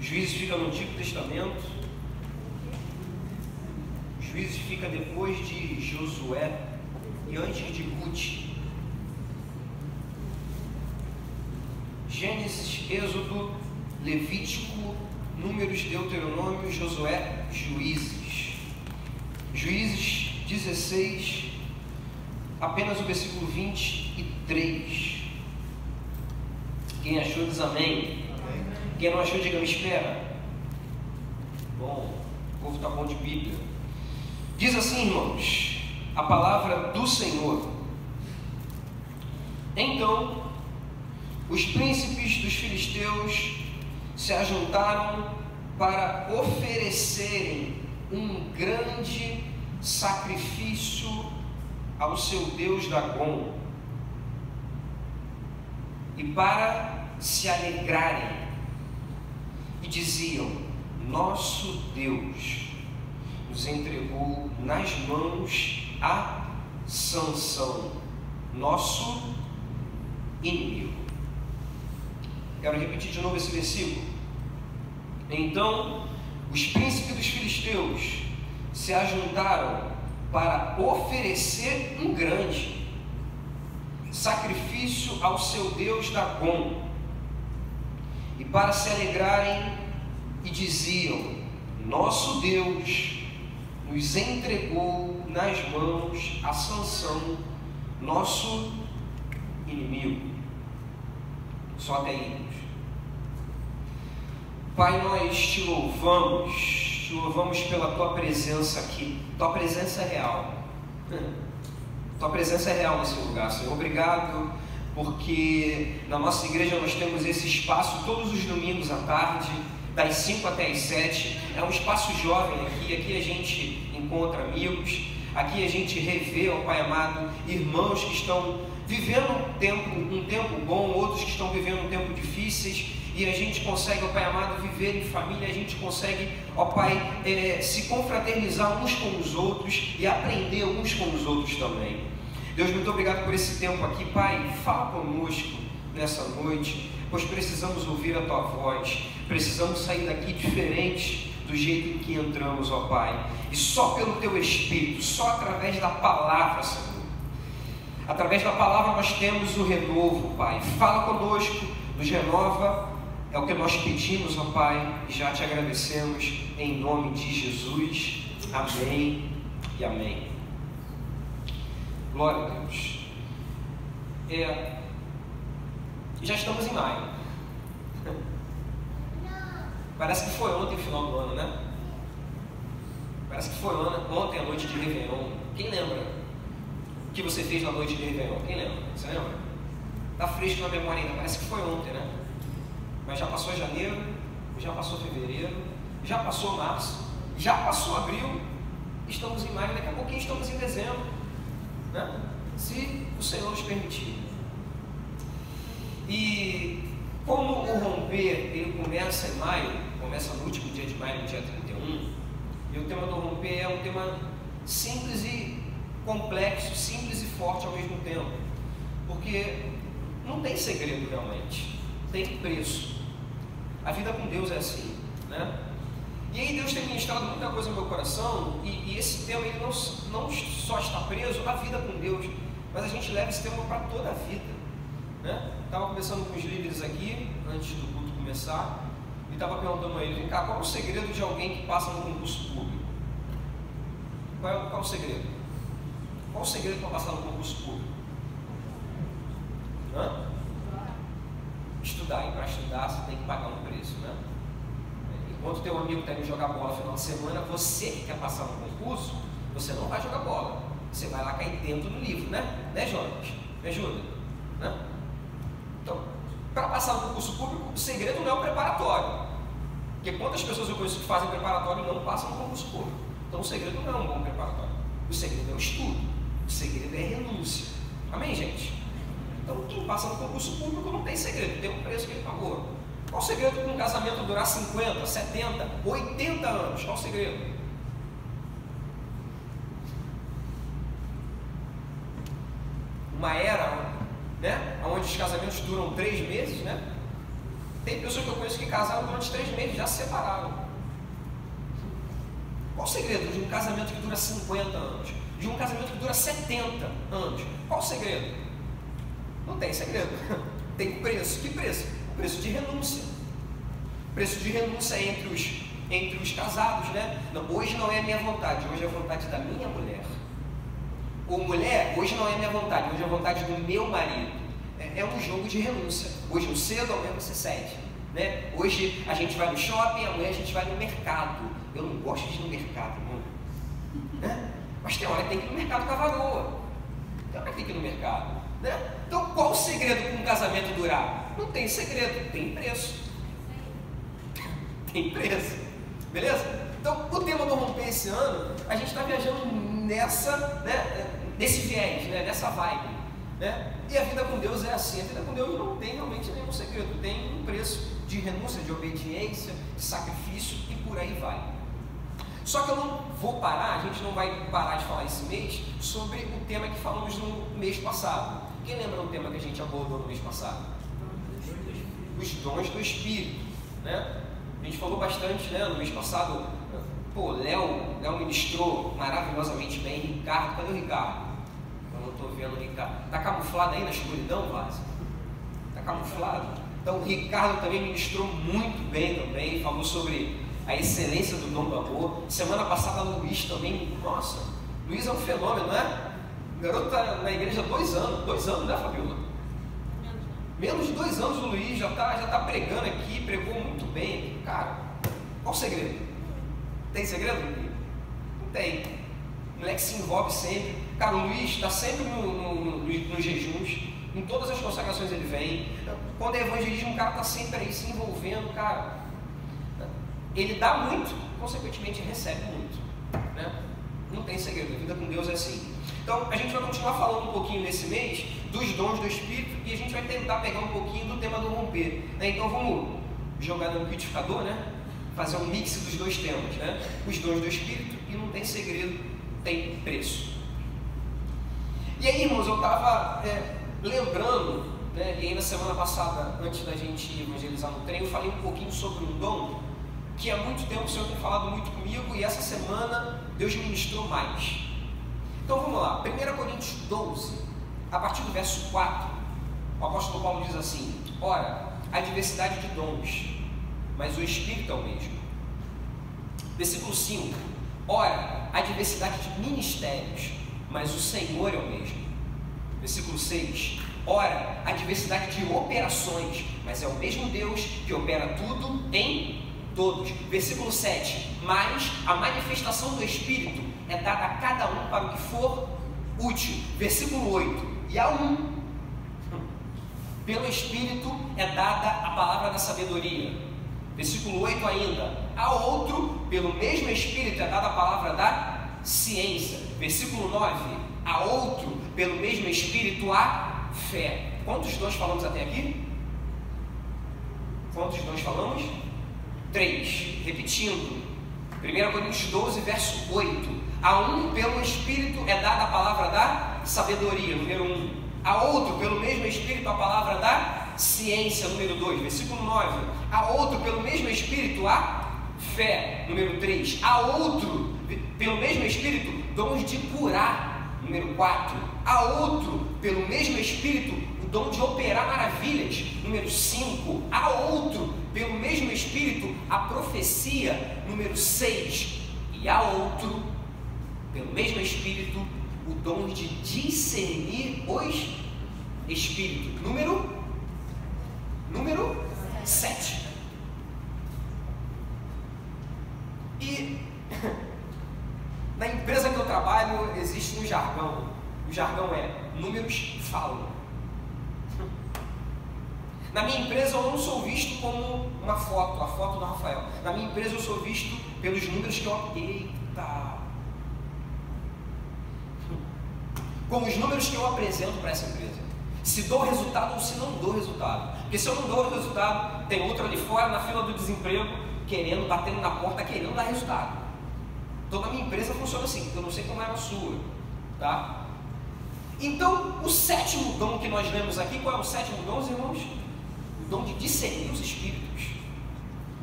Juízes fica no Antigo Testamento. Juízes fica depois de Josué e antes de Ruth. Gênesis, Êxodo, Levítico, Números, Deuteronômio, Josué, Juízes. Juízes 16, apenas o versículo 23. Quem achou diz amém. Quem não achou, diga me espera. Bom, o povo está bom de Bíblia. Diz assim, irmãos, a palavra do Senhor. Então, os príncipes dos filisteus se ajuntaram para oferecerem um grande sacrifício ao seu deus Dagom e para se alegrarem, e diziam: nosso Deus nos entregou nas mãos a Sansão, nosso inimigo. Quero repetir de novo esse versículo. Então, os príncipes dos filisteus se ajuntaram para oferecer um grande sacrifício ao seu deus Dagom e para se alegrarem, e diziam: nosso Deus nos entregou nas mãos a Sansão, nosso inimigo. Só até aí. Pai, nós te louvamos pela tua presença aqui. Tua presença é real. Tua presença é real nesse lugar, Senhor. Obrigado, porque na nossa igreja nós temos esse espaço todos os domingos à tarde, das 5 até as 7. É um espaço jovem aqui. Aqui a gente encontra amigos. Aqui a gente revê, ó Pai amado, irmãos que estão vivendo um tempo bom, outros que estão vivendo um tempo difíceis, e a gente consegue, ó Pai amado, viver em família. A gente consegue, ó Pai, se confraternizar uns com os outros e aprender uns com os outros também. Deus, muito obrigado por esse tempo aqui. Pai, fala conosco nessa noite, pois precisamos ouvir a tua voz, precisamos sair daqui diferentes do jeito em que entramos, ó Pai, e só pelo teu Espírito, só através da palavra, Senhor, através da palavra nós temos o renovo, Pai. Fala conosco, nos renova, é o que nós pedimos, ó Pai, e já te agradecemos em nome de Jesus. Amém e amém. Glória a Deus. Já estamos em maio. Parece que foi ontem o final do ano, né? Parece que foi ontem a noite de Réveillon. Quem lembra o que você fez na noite de Réveillon? Quem lembra? Você lembra? Está fresco na memória ainda, parece que foi ontem, né? Mas já passou janeiro, já passou fevereiro, já passou março, já passou abril, estamos em maio, daqui a pouquinho estamos em dezembro, né? Se o Senhor nos permitir. E como o romper ele começa em maio, começa no último dia de maio, no dia 31, e o tema do romper é um tema simples e complexo, simples e forte ao mesmo tempo, porque não tem segredo realmente, tem preço. A vida com Deus é assim, né? E aí Deus tem ministrado muita coisa no meu coração, e esse tema ele não só está preso à vida com Deus, mas a gente leva esse tema para toda a vida, né? Estava conversando com os líderes aqui, antes do culto começar, e estava perguntando a eles: vem cá, qual é o segredo de alguém que passa no concurso público? Qual é o segredo? Qual é o segredo para passar no concurso público? Estudar, e para estudar você tem que pagar um preço, né? Enquanto teu amigo está indo jogar bola no final de semana, você que quer passar no concurso, você não vai jogar bola, você vai lá cair dentro do livro, né? Né, Jonas? Me ajuda, né? Então, para passar no concurso público, o segredo não é o preparatório, porque quantas pessoas eu conheço que fazem preparatório e não passam no concurso público? Então o segredo não é um bom preparatório, o segredo é o estudo, o segredo é a renúncia. Amém, gente? Então quem passa no concurso público não tem segredo, tem um preço que ele pagou. Qual o segredo para um casamento durar 50, 70, 80 anos? Qual o segredo? Uma era, né, onde os casamentos duram 3 meses, né? Tem pessoas que eu conheço que casaram durante 3 meses, já se separaram. Qual o segredo de um casamento que dura 50 anos? De um casamento que dura 70 anos? Qual o segredo? Não tem segredo. Tem preço. Que preço? O preço de renúncia. O preço de renúncia entre os casados, né? Não, hoje não é a minha vontade, hoje é a vontade da minha mulher. Ou mulher, hoje não é a minha vontade, hoje é a vontade do meu marido. É um jogo de renúncia. Hoje eu cedo, amanhã você cede, né? Hoje a gente vai no shopping, amanhã a gente vai no mercado. Eu não gosto de ir no mercado, não. Né? Mas tem hora que tem que ir no mercado com a varoa. Tem hora que tem que ir no mercado, né? Então qual o segredo para um casamento durar? Não tem segredo, tem preço. Tem preço, beleza? Então o tema do romper esse ano, a gente está viajando nesse viés, né? Nessa vibe, né? E a vida com Deus é assim. A vida com Deus não tem realmente nenhum segredo, tem um preço de renúncia, de obediência, de sacrifício e por aí vai. Só que eu não vou parar, a gente não vai parar de falar esse mês sobre o tema que falamos no mês passado. Quem lembra o tema que a gente abordou no mês passado? Os dons do Espírito, né? A gente falou bastante, né, no mês passado. Pô, Léo ministrou maravilhosamente bem. Ricardo, cadê o Ricardo? Eu não estou vendo o Ricardo. Está camuflado aí na escuridão, Vaz? Está camuflado? Então o Ricardo também ministrou muito bem também, falou sobre a excelência do dom do amor. Semana passada o Luiz também, nossa, Luiz é um fenômeno, né? O garoto está na igreja há 2 anos, né, Fabiola? Menos de 2 anos o Luiz já tá pregando aqui, pregou muito bem. Cara, qual o segredo? Tem segredo? Não tem. O moleque se envolve sempre. Cara, o Luiz está sempre nos jejuns, em todas as consagrações ele vem. Quando é evangelismo, o cara está sempre aí se envolvendo, cara. Ele dá muito, consequentemente recebe muito, né? Não tem segredo, a vida com Deus é assim. Então a gente vai continuar falando um pouquinho nesse mês dos dons do Espírito e a gente vai tentar pegar um pouquinho do tema do romper, né? Então vamos jogar no liquidificador, né? Fazer um mix dos 2 temas, né? Os dons do Espírito e não tem segredo, tem preço. E aí, irmãos, eu estava lembrando, né? E aí na semana passada, antes da gente evangelizar no trem, eu falei um pouquinho sobre um dom que há muito tempo o Senhor tem falado muito comigo e essa semana Deus ministrou mais. Então vamos lá, 1 Coríntios 12, a partir do verso 4, o apóstolo Paulo diz assim: ora, há diversidade de dons, mas o Espírito é o mesmo. Versículo 5, ora, há diversidade de ministérios, mas o Senhor é o mesmo. Versículo 6, ora, há diversidade de operações, mas é o mesmo Deus que opera tudo em todos. Versículo 7, mas a manifestação do Espírito é dada a cada um para o que for útil. Versículo 8, e a um, pelo Espírito é dada a palavra da sabedoria. Versículo 8 ainda, a outro, pelo mesmo Espírito é dada a palavra da ciência. Versículo 9, a outro, pelo mesmo Espírito a fé. Quantos dons falamos até aqui? Quantos dons falamos? 3, repetindo, 1 Coríntios 12, verso 8, a um pelo Espírito é dada a palavra da sabedoria, número 1, a outro pelo mesmo Espírito a palavra da ciência, número 2, versículo 9, a outro pelo mesmo Espírito a fé, número 3, a outro pelo mesmo Espírito dons de curar, número 4, a outro pelo mesmo Espírito o dom de operar maravilhas, número 5, a outro pelo mesmo Espírito a profecia, número 6, e a outro pelo mesmo Espírito o dom de discernir os Espíritos, número 7. E na empresa que eu trabalho existe um jargão. O jargão é: números falam. Na minha empresa eu não sou visto como uma foto, a foto do Rafael. Na minha empresa eu sou visto pelos números que eu... Eita! Como os números que eu apresento para essa empresa. Se dou resultado ou se não dou resultado. Porque se eu não dou resultado, tem outro ali fora na fila do desemprego, querendo, batendo na porta, querendo dar resultado. Então na minha empresa funciona assim, eu não sei como é na sua, tá? Então o 7º dom que nós lemos aqui, qual é o 7º dom, irmãos? o dom de discernir os espíritos.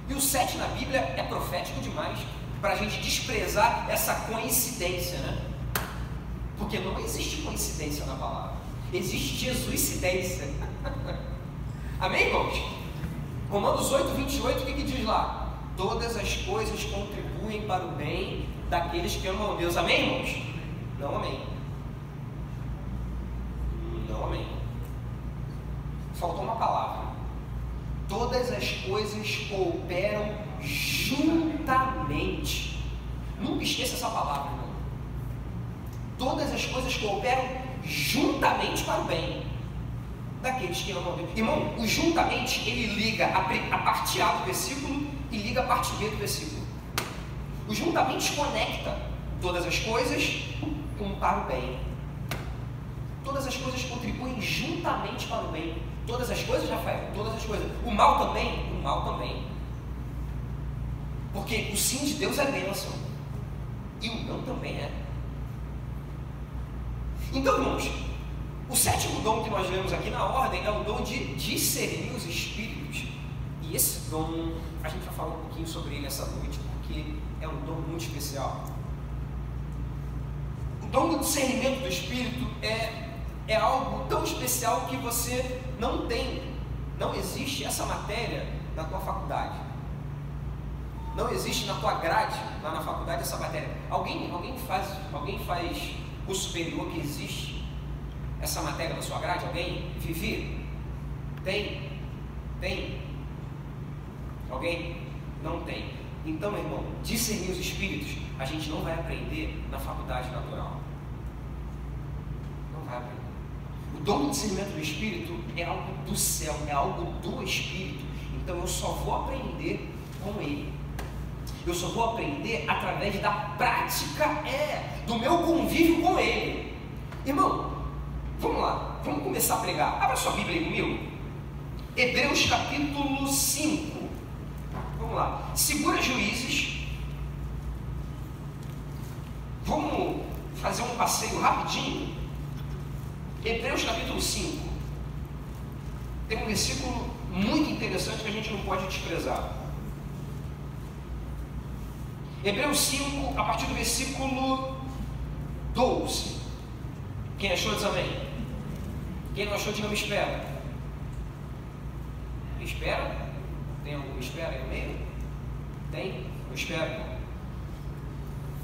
E o 7 na Bíblia é profético demais para a gente desprezar essa coincidência, né? Porque não existe coincidência na palavra, existe jesuicidência. Amém, irmãos? Romanos 8, 28, o que diz lá? Todas as coisas contribuem para o bem daqueles que amam a Deus. Amém, irmãos? Não amém. Não amém. Faltou uma palavra. Todas as coisas cooperam juntamente. Nunca esqueça essa palavra, irmão. Todas as coisas cooperam juntamente para o bem daqueles que amam a Deus. Irmão, o juntamente, ele liga a parte A do versículo e liga a parte B do versículo. O juntamente conecta todas as coisas para o bem. Todas as coisas contribuem juntamente para o bem. Todas as coisas, Rafael, todas as coisas. O mal também? O mal também. Porque o sim de Deus é bênção. E o não também é. Então, irmãos, o 7º dom que nós lemos aqui na ordem é o dom de discernir os espíritos. E esse dom, a gente vai falar um pouquinho sobre ele essa noite, porque é um dom muito especial. O dom do discernimento do espírito é algo tão especial que você não tem, não existe essa matéria na tua faculdade. Não existe na tua grade, lá na faculdade, essa matéria. Alguém faz curso superior que existe essa matéria na sua grade? Alguém? Vivi? Tem? Alguém? Não tem. Então, meu irmão, discernir os espíritos, a gente não vai aprender na faculdade natural. Não vai aprender. O dom do discernimento do espírito é algo do céu, é algo do espírito. Então eu só vou aprender com ele. Eu só vou aprender através da prática, do meu convívio com ele. Irmão, vamos lá, vamos começar a pregar. Abra sua Bíblia aí comigo. Hebreus capítulo 5. Vamos lá. Segura Juízes. Vamos fazer um passeio rapidinho. Hebreus capítulo 5. Tem um versículo muito interessante que a gente não pode desprezar. Hebreus 5, a partir do versículo 12. Quem achou, diz amém. Quem não achou, diga me espera. Espera? Tem algum espera aí no meio? Tem? Eu espero.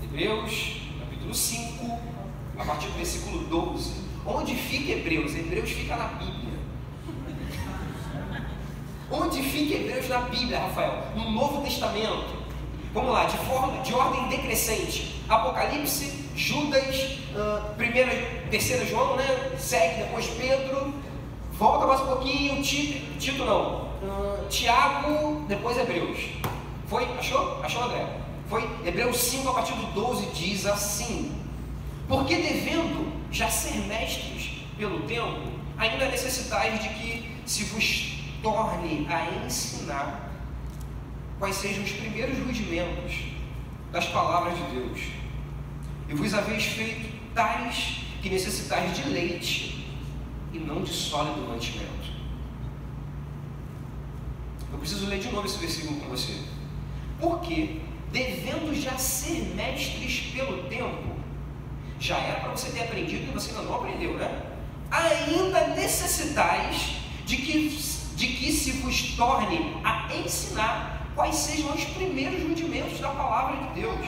Hebreus capítulo 5, a partir do versículo 12. Onde fica Hebreus? Hebreus fica na Bíblia. Onde fica Hebreus na Bíblia, Rafael? No Novo Testamento. Vamos lá, de ordem decrescente. Apocalipse, Judas, 1ª, 3ª João, né? Segue, depois Pedro. Volta mais um pouquinho, Tito não. Tiago, depois Hebreus. Foi? Achou? Achou, André? Foi Hebreus 5, a partir do 12, diz assim: porque devendo já ser mestres pelo tempo, ainda necessitais de que se vos torne a ensinar quais sejam os primeiros rudimentos das palavras de Deus, e vos haveis feito tais que necessitais de leite e não de sólido mantimento. Eu preciso ler de novo esse versículo com você. Porque, devendo já ser mestres pelo tempo, já era para você ter aprendido e você ainda não aprendeu, né? Ainda necessitais de que se vos torne a ensinar quais sejam os primeiros rudimentos da palavra de Deus,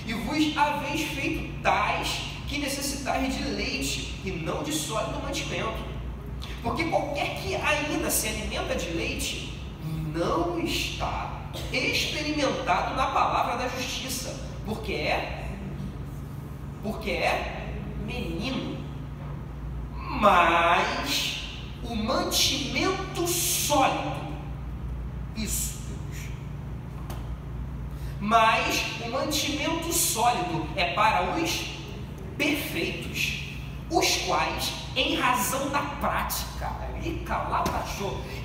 e vos haveis feito tais que necessitais de leite e não de sólido mantimento. Porque qualquer que ainda se alimenta de leite não está experimentado na palavra da justiça, porque é menino. Mas o mantimento sólido, isso, mas o mantimento sólido é para os perfeitos, os quais, em razão da prática,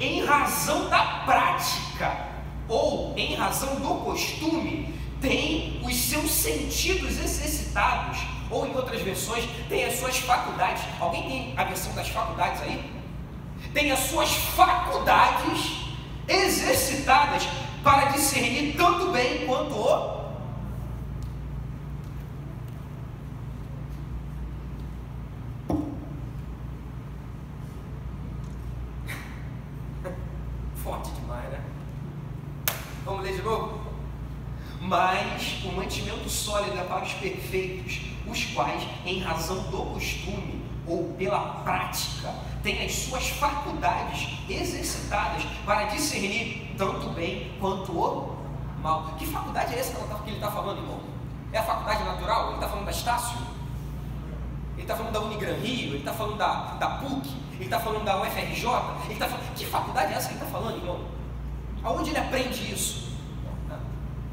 em razão da prática, ou em razão do costume, têm os seus sentidos exercitados, ou em outras versões, têm as suas faculdades. Alguém tem a versão das faculdades aí? tem as suas faculdades exercitadas para discernir tanto bem quanto o forte demais, né? Vamos ler de novo? Mas o mantimento sólido é para os perfeitos, os quais, em razão do costume ou pela prática, têm as suas faculdades exercitadas para discernir tanto bem quanto o mal. Que faculdade é essa que ele está falando, irmão? É a faculdade natural? Ele está falando da Estácio? Ele está falando da Unigran Rio? Ele está falando da PUC? Ele está falando da UFRJ? Ele está falando... Que faculdade é essa que ele está falando, irmão? Aonde ele aprende isso?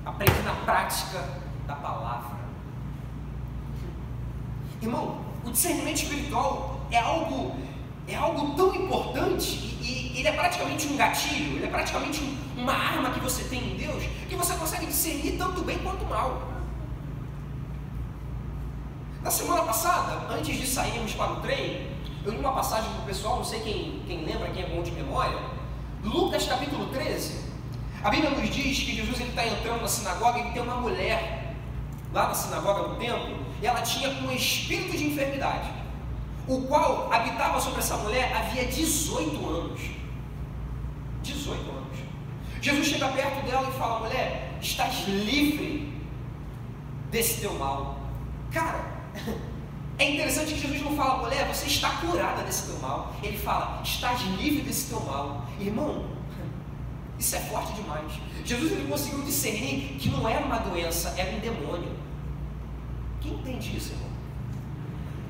Aprende na prática da palavra. Irmão, o discernimento espiritual é algo tão importante e ele é praticamente um gatilho, ele é praticamente uma arma que você tem em Deus, que você consegue discernir tanto bem quanto mal. Na semana passada, antes de sairmos para o trem, eu li uma passagem para o pessoal, não sei quem lembra, quem é bom de memória, Lucas capítulo 13. A Bíblia nos diz que Jesus está entrando na sinagoga e tem uma mulher lá na sinagoga no templo, e ela tinha um espírito de enfermidade, o qual habitava sobre essa mulher havia 18 anos. 18 anos. Jesus chega perto dela e fala: mulher, estás livre desse teu mal. Cara, é interessante que Jesus não fala: mulher, você está curada desse teu mal. Ele fala: estás livre desse teu mal. Irmão, isso é forte demais. Jesus ele conseguiu discernir que não era uma doença, era um demônio. Quem entende isso, irmão?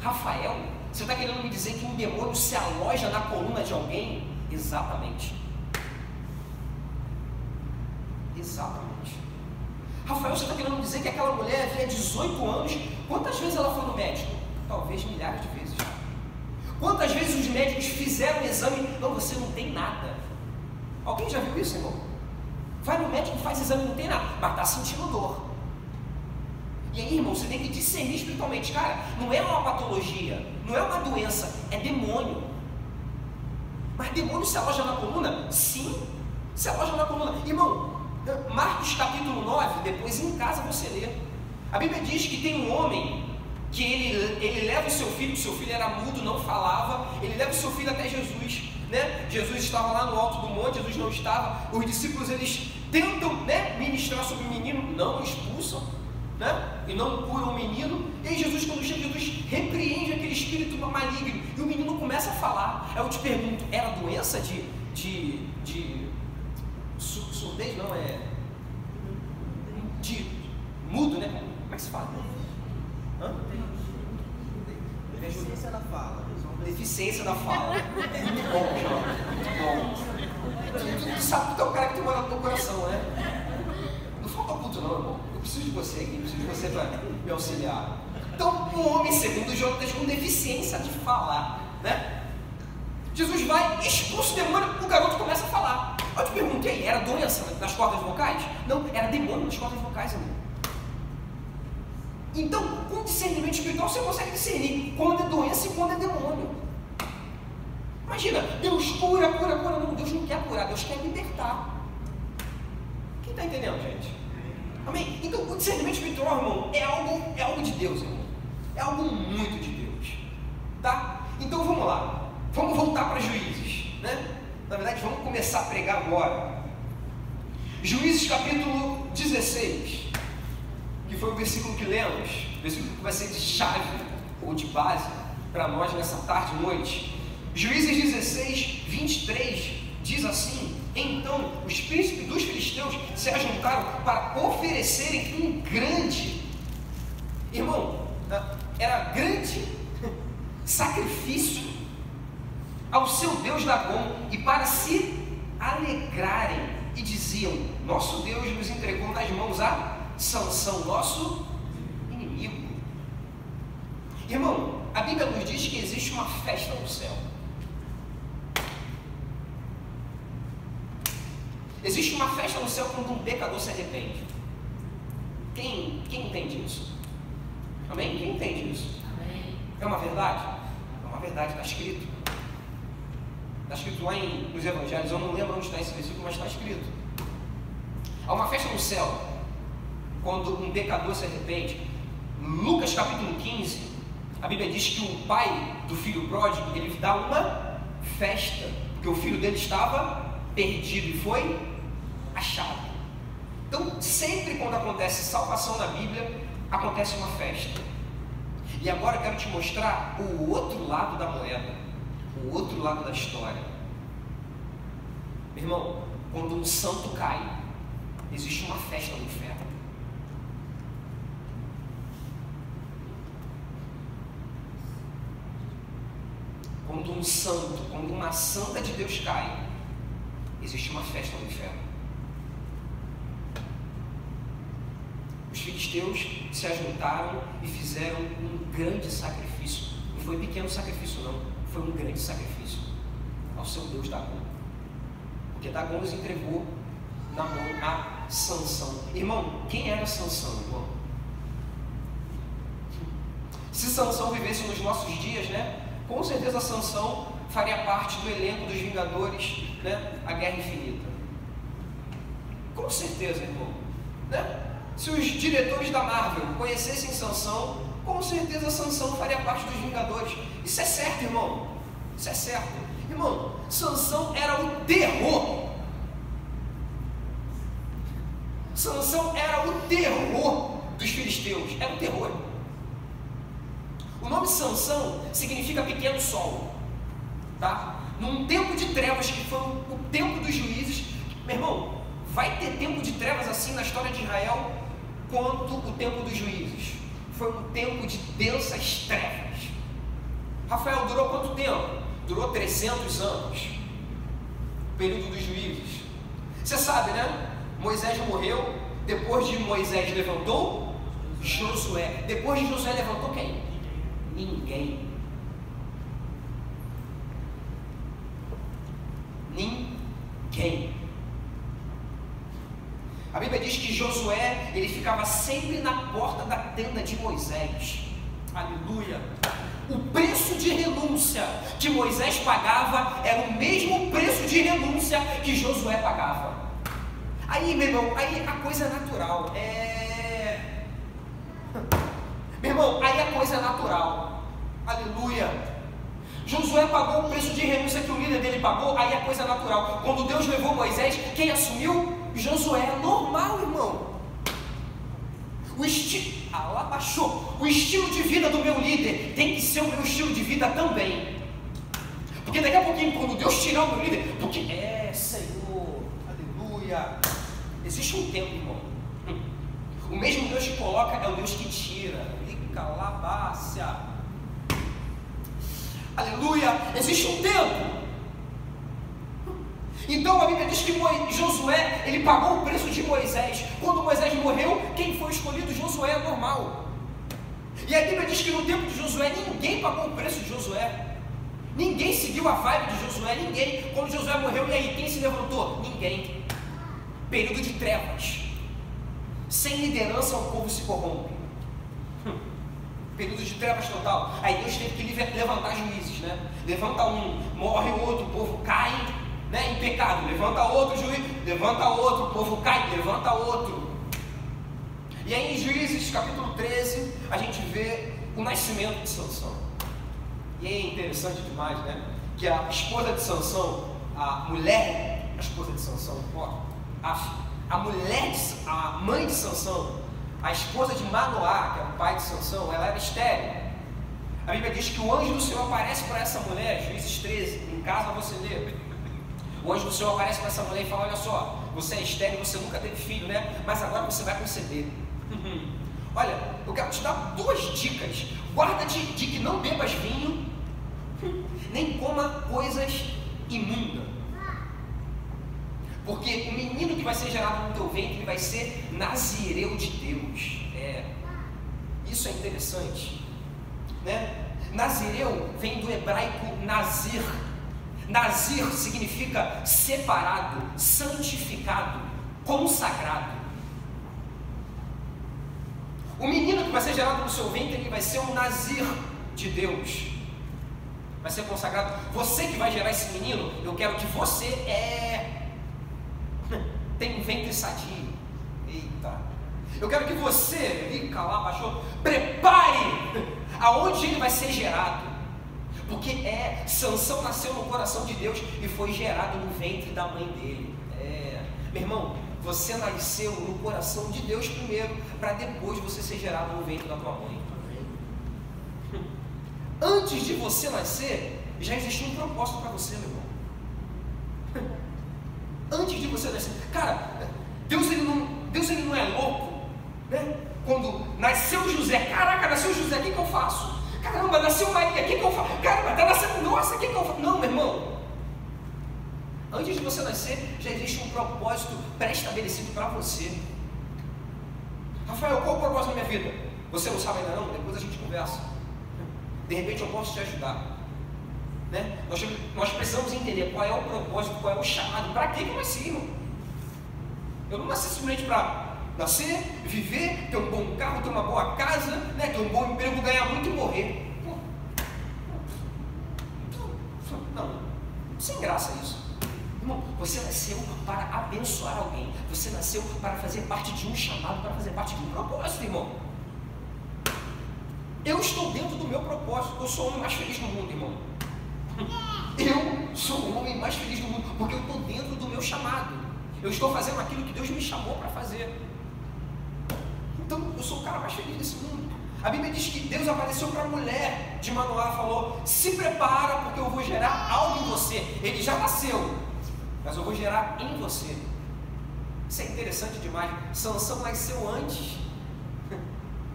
Rafael, você está querendo me dizer que um demônio se aloja na coluna de alguém? Exatamente. Exatamente. Rafael, você está querendo me dizer que aquela mulher havia 18 anos, quantas vezes ela foi no médico? Talvez milhares de vezes. Quantas vezes os médicos fizeram o exame? Não, você não tem nada. Alguém já viu isso, irmão? Vai no médico, faz exame, não tem nada, mas está sentindo dor. E aí, irmão, você tem que discernir espiritualmente. Cara, não é uma patologia, não é uma doença, é demônio. Mas demônio se aloja na coluna? Sim, se aloja na coluna. Irmão, Marcos capítulo 9, depois em casa você lê. A Bíblia diz que tem um homem que ele leva o seu filho era mudo, não falava, ele leva o seu filho até Jesus, né? Jesus estava lá no alto do monte, Jesus não estava, os discípulos eles tentam, né, ministrar sobre o menino, não o expulsam, né? E não curam o menino. E aí Jesus, quando chega, Jesus repreende aquele espírito maligno e o menino começa a falar. Aí eu te pergunto, era doença de surdez? Não, é de mudo, né? Como é que se fala? Hã? Deficiência da fala. Deficiência da fala. Muito bom, João. Muito bom. Tu sabe que tu é o cara que tu mora no teu coração, né? Não falta culto não, irmão. Eu preciso de você aqui, preciso de você para me auxiliar. Então, um homem, segundo João, está com deficiência de falar, né? Jesus vai, expulsa o demônio, o garoto começa a falar. Eu te pergunto, aí, era doença nas cordas vocais? Não, era demônio nas cordas vocais, irmão. Então, com discernimento espiritual, você consegue discernir quando é doença e quando é demônio. Imagina, Deus cura. Não, Deus não quer curar, Deus quer libertar. Quem está entendendo, gente? Amém? Então, o discernimento espiritual, irmão, é algo de Deus, irmão. É algo muito de Deus. Tá? Então, vamos lá. Vamos voltar para Juízes, né? Na verdade, vamos começar a pregar agora. Juízes capítulo 16, que foi o versículo que lemos, versículo que vai ser de chave ou de base para nós nessa tarde e noite. Juízes 16, 23 diz assim: então os príncipes dos filisteus se ajuntaram para oferecerem um grande, irmão, era grande sacrifício ao seu Deus Dagom, e para se alegrarem, e diziam: nosso Deus nos entregou nas mãos a Sansão, nosso inimigo. Irmão, a Bíblia nos diz que existe uma festa no céu. Existe uma festa no céu quando um pecador se arrepende. Quem entende isso? Amém? Quem entende isso? Amém. É uma verdade? É uma verdade, está escrito. Está escrito lá nos Evangelhos, eu não lembro onde está esse versículo, mas está escrito. Há uma festa no céu, quando um pecador se arrepende. Lucas capítulo 15, a Bíblia diz que o pai do filho pródigo, ele dá uma festa, porque o filho dele estava perdido e foi achado. Então, sempre quando acontece salvação na Bíblia, acontece uma festa. E agora eu quero te mostrar o outro lado da moeda, o outro lado da história. Meu irmão, quando um santo cai, existe uma festa no inferno. Quando um santo, quando uma santa de Deus cai, existe uma festa no inferno. Os filisteus se ajuntaram e fizeram um grande sacrifício. Não foi um pequeno sacrifício não, foi um grande sacrifício ao seu Deus Dagom. Porque Dagom os entregou na mão a Sansão. Irmão, quem era Sansão, irmão? Se Sansão vivesse nos nossos dias, né? Com certeza Sansão faria parte do elenco dos Vingadores, né? A Guerra Infinita. Com certeza, irmão, né? Se os diretores da Marvel conhecessem Sansão, com certeza Sansão faria parte dos Vingadores. Isso é certo, irmão. Isso é certo. Irmão, Sansão era o terror. Sansão era o terror dos filisteus. Era o terror. O nome Sansão significa pequeno sol. Tá? Num tempo de trevas, que foi o tempo dos juízes. Meu irmão, vai ter tempo de trevas assim na história de Israel quanto o tempo dos juízes. Foi um tempo de densas trevas. Rafael, durou quanto tempo? Durou 300 anos. O período dos juízes. Você sabe, né? Moisés morreu. Depois de Moisés levantou Josué. Depois de Josué levantou quem? Ninguém. Ninguém. A Bíblia diz que Josué, ele ficava sempre na porta da tenda de Moisés. Aleluia. O preço de renúncia que Moisés pagava era o mesmo preço de renúncia que Josué pagava. Aí, meu irmão, aí a coisa é natural. Meu irmão, aí a coisa é natural. Aleluia. Josué pagou o preço de renúncia que o líder dele pagou, aí a coisa é natural. Quando Deus levou Moisés, quem assumiu? Josué. É normal, irmão. O estilo de vida do meu líder tem que ser o meu estilo de vida também. Porque daqui a pouquinho, quando Deus tirar o meu líder, porque Senhor, aleluia. Existe um tempo, irmão. O mesmo Deus que coloca é o Deus que tira. Calabácia. Aleluia. Existe um tempo. Então a Bíblia diz que Josué, ele pagou o preço de Moisés. Quando Moisés morreu, quem foi escolhido? Josué, é normal. E a Bíblia diz que no tempo de Josué, ninguém pagou o preço de Josué. Ninguém seguiu a vibe de Josué, ninguém. Quando Josué morreu, e aí, quem se levantou? Ninguém. Período de trevas. Sem liderança, o povo se corrompe. Período de trevas total. Aí Deus teve que levantar juízes, né? Levanta um, morre o outro, o povo cai, né, em pecado. Levanta outro juiz, levanta outro, o povo cai, levanta outro. E aí em Juízes capítulo 13, a gente vê o nascimento de Sansão. E é interessante demais, né? Que a esposa de Sansão, a esposa de Sansão, a mãe de Sansão, a esposa de Manoá, que é o pai de Sansão, ela era estéril. A Bíblia diz que o anjo do Senhor aparece para essa mulher, Juízes 13, em casa você lê. O anjo do Senhor aparece para essa mulher e fala: olha só, você é estéril, você nunca teve filho, né? Mas agora você vai conceber. Olha, eu quero te dar 2 dicas. Guarda-te de que não bebas vinho, nem coma coisas imundas. Porque o menino que vai ser gerado no teu ventre, ele vai ser nazireu de Deus. Isso é interessante, né? Nazireu vem do hebraico nazir. Nazir significa separado, santificado, consagrado. O menino que vai ser gerado no seu ventre, ele vai ser um nazir de Deus. vai ser consagrado. Você que vai gerar esse menino, eu quero que você tem um ventre sadio. Eita. Eu quero que você, rica lá, baixou, prepare aonde ele vai ser gerado. Porque Sansão nasceu no coração de Deus e foi gerado no ventre da mãe dele. Meu irmão, você nasceu no coração de Deus primeiro, para depois você ser gerado no ventre da tua mãe. Antes de você nascer, já existia um propósito para você, meu irmão. Antes de você nascer, cara, Deus ele não é louco, né? Quando nasceu José, caraca, nasceu José, o que eu faço? Caramba, nasceu Maria, o que eu faço? Caramba, está nascendo, nossa, o que eu faço? Não, meu irmão. Antes de você nascer, já existe um propósito pré-estabelecido para você. Rafael, qual o propósito da minha vida? Você não sabe ainda não? Depois a gente conversa. De repente eu posso te ajudar. Né? Nós precisamos entender qual é o propósito, qual é o chamado. Para que eu nasci, irmão? Eu não nasci simplesmente para nascer, viver, ter um bom carro, ter uma boa casa, né? Ter um bom emprego, ganhar muito e morrer. Não, sem graça isso. Irmão, você nasceu para abençoar alguém. Você nasceu para fazer parte de um chamado, para fazer parte de um propósito, irmão. Eu estou dentro do meu propósito. Eu sou o homem mais feliz do mundo, irmão. Eu sou o homem mais feliz do mundo, porque eu estou dentro do meu chamado. Eu estou fazendo aquilo que Deus me chamou para fazer. Então, eu sou o cara mais feliz desse mundo. A Bíblia diz que Deus apareceu para a mulher de Manoá, falou: se prepara, porque eu vou gerar algo em você. Ele já nasceu, mas eu vou gerar em você. Isso é interessante demais. Sansão nasceu antes.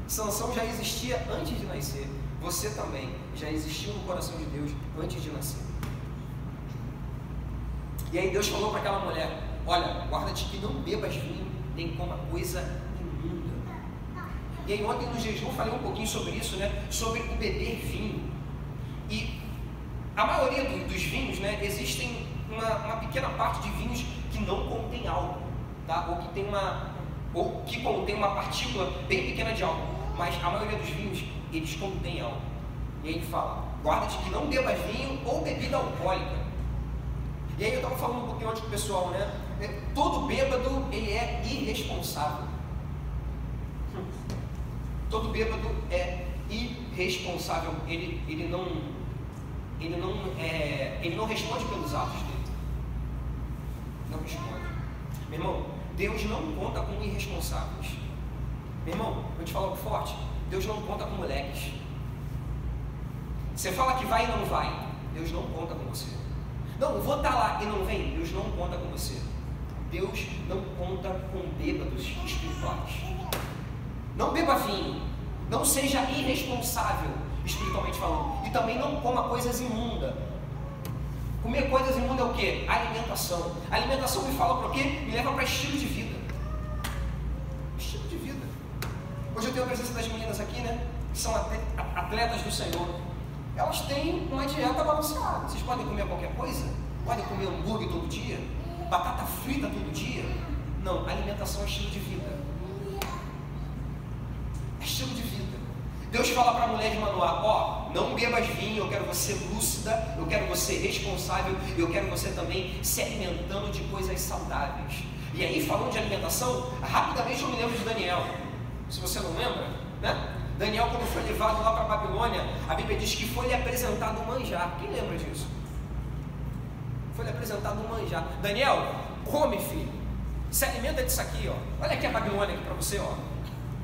Sansão já existia antes de nascer. Você também já existiu no coração de Deus antes de nascer. E aí Deus falou para aquela mulher: olha, guarda-te que não bebas vinho, nem coma coisa imunda. E aí ontem no jejum eu falei um pouquinho sobre isso, né? Sobre o beber vinho. E a maioria dos vinhos, né? Existem uma pequena parte de vinhos que não contém álcool, tá? Ou que contém uma partícula bem pequena de álcool. Mas a maioria dos vinhos, eles contêm álcool. E aí ele fala: guarda-te que não bebas vinho ou bebida alcoólica. E aí eu estava falando um pouquinho antes com o pessoal, né? Todo bêbado, ele é irresponsável. Todo bêbado é irresponsável. Ele não responde pelos atos dele. Não responde. Meu irmão, Deus não conta com irresponsáveis. Meu irmão, vou te falar algo forte. Deus não conta com moleques. Você fala que vai e não vai, Deus não conta com você. Não, vou estar lá e não vem, Deus não conta com você. Deus não conta com bêbados espirituais. Não beba vinho, não seja irresponsável espiritualmente falando, e também não coma coisas imundas. Comer coisas imundas é o que? Alimentação. A alimentação me fala para o quê? Me leva para estilo de vida. Estilo de vida. Hoje eu tenho a presença das meninas aqui, né? Que são atletas do Senhor. Elas têm uma dieta balanceada. Vocês podem comer qualquer coisa? Podem comer hambúrguer todo dia? Batata frita todo dia? Não, alimentação é estilo de vida. É estilo de vida. Deus fala para a mulher de Manoá: ó, não bebas vinho, eu quero você lúcida, eu quero você responsável, eu quero você também se alimentando de coisas saudáveis. E aí, falando de alimentação, rapidamente eu me lembro de Daniel. Se você não lembra, né? Daniel, quando foi levado lá para a Babilônia, a Bíblia diz que foi lhe apresentado um manjar. Quem lembra disso? Foi lhe apresentado um manjar. Daniel, come, filho. Se alimenta disso aqui, ó. Olha aqui a Babilônia aqui para você, ó.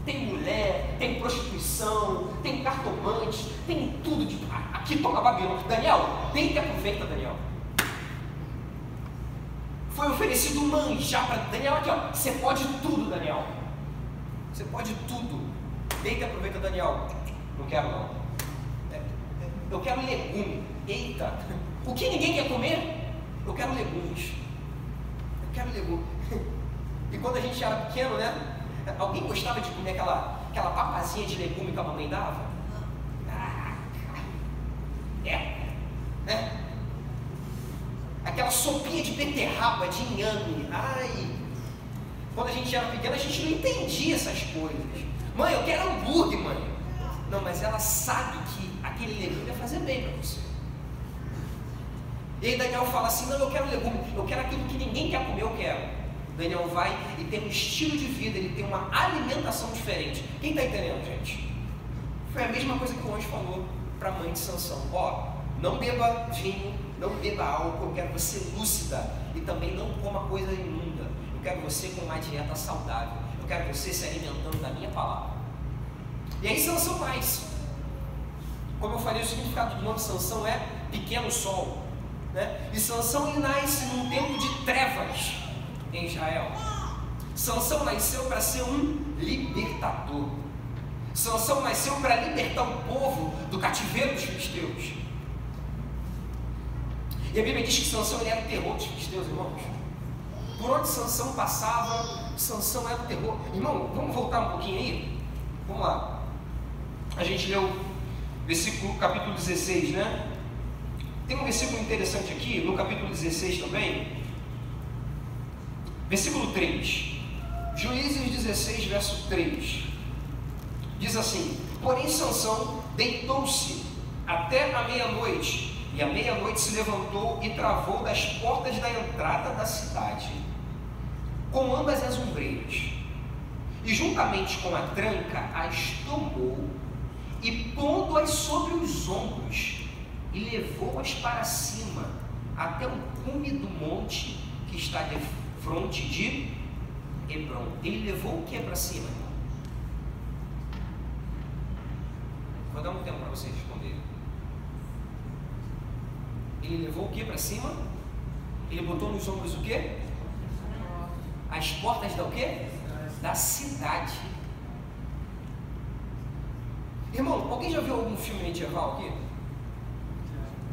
Tem mulher, tem prostituição, tem cartomante, tem tudo. Aqui toma a Babilônia. Daniel, deita e aproveita, Daniel. Foi oferecido um manjar para Daniel aqui, ó. Você pode tudo, Daniel. Você pode tudo. Deita e aproveita, Daniel. Não quero não. Eu quero legume. Eita. O que ninguém quer comer? Eu quero legumes. Eu quero legume. E quando a gente era pequeno, né? Alguém gostava de comer aquela papazinha de legume que a mamãe dava? Né? Aquela sopinha de beterraba, de inhame. Ai. Quando a gente era pequeno, a gente não entendia essas coisas. Mãe, eu quero hambúrguer, mãe. Não, mas ela sabe que aquele legume vai fazer bem para você. E aí Daniel fala assim, não, eu quero legume, eu quero aquilo que ninguém quer comer, eu quero. Daniel vai e tem um estilo de vida, ele tem uma alimentação diferente. Quem está entendendo, gente? Foi a mesma coisa que o anjo falou para a mãe de Sansão. Ó, não beba vinho, não beba álcool, eu quero você lúcida e também não coma coisa imunda. Eu quero você com uma dieta saudável. Eu quero você se alimentando da minha palavra. E aí Sansão faz. Como eu falei, o significado do nome Sansão é pequeno sol, né? E Sansão ele nasce num tempo de trevas em Israel. Sansão nasceu para ser um libertador. Sansão nasceu para libertar o povo do cativeiro dos filisteus. E a Bíblia diz que Sansão ele era o terror dos filisteus, irmãos. Por onde Sansão passava, Sansão era o terror. Irmão, vamos voltar um pouquinho aí? Vamos lá. A gente leu versículo, capítulo 16, né? Tem um versículo interessante aqui, no capítulo 16 também. Versículo 3. Juízes 16, verso 3. Diz assim: porém Sansão deitou-se até a meia-noite, e à meia-noite se levantou e travou das portas da entrada da cidade, com ambas as ombreiras, e juntamente com a tranca as tomou, e pondo-as sobre os ombros, e levou-as para cima, até o cume do monte que está de fronte de Hebron. Ele levou o que para cima, irmão? Vou dar um tempo para vocês responderem. Ele levou o que para cima? Ele botou nos ombros o que? As portas da o quê? Da cidade. Irmão, alguém já viu algum filme medieval aqui?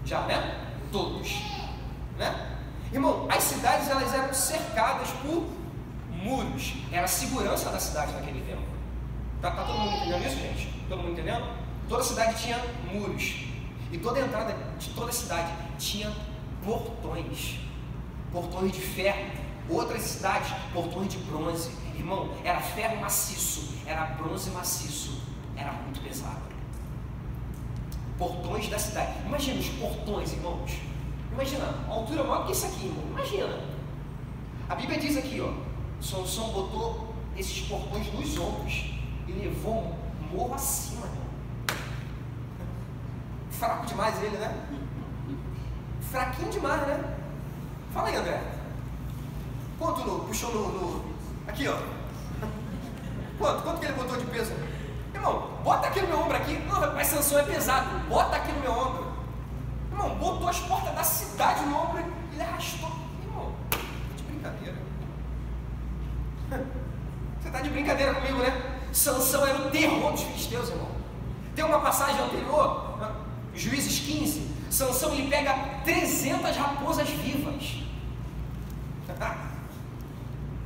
Já, né? Todos, né? Irmão, as cidades elas eram cercadas por muros. Era a segurança da cidade naquele tempo. Tá todo mundo entendendo isso, gente? Todo mundo entendendo? Toda cidade tinha muros. E toda a entrada de toda a cidade tinha portões. Portões de ferro. Outras cidades, portões de bronze. Irmão, era ferro maciço, era bronze maciço. Era muito pesado. Portões da cidade. Imagina os portões, irmãos. Imagina, a altura maior que isso aqui, irmão. Imagina. A Bíblia diz aqui, ó. Sansão botou esses portões nos ombros e levou um morro acima, irmão. Fraco demais ele, né? Fraquinho demais, né? Fala aí, André. Quanto puxou no... Aqui, ó. Quanto que ele botou de peso? Irmão, bota aqui no meu ombro aqui. Não, mas Sansão é pesado. Bota aqui no meu ombro. Irmão, botou as portas da cidade no ombro e ele arrastou. Irmão, de brincadeira. Você tá de brincadeira comigo, né? Sansão era o terror dos filisteus, irmão. Tem uma passagem anterior, Juízes 15. Sansão ele pega 300 raposas vivas.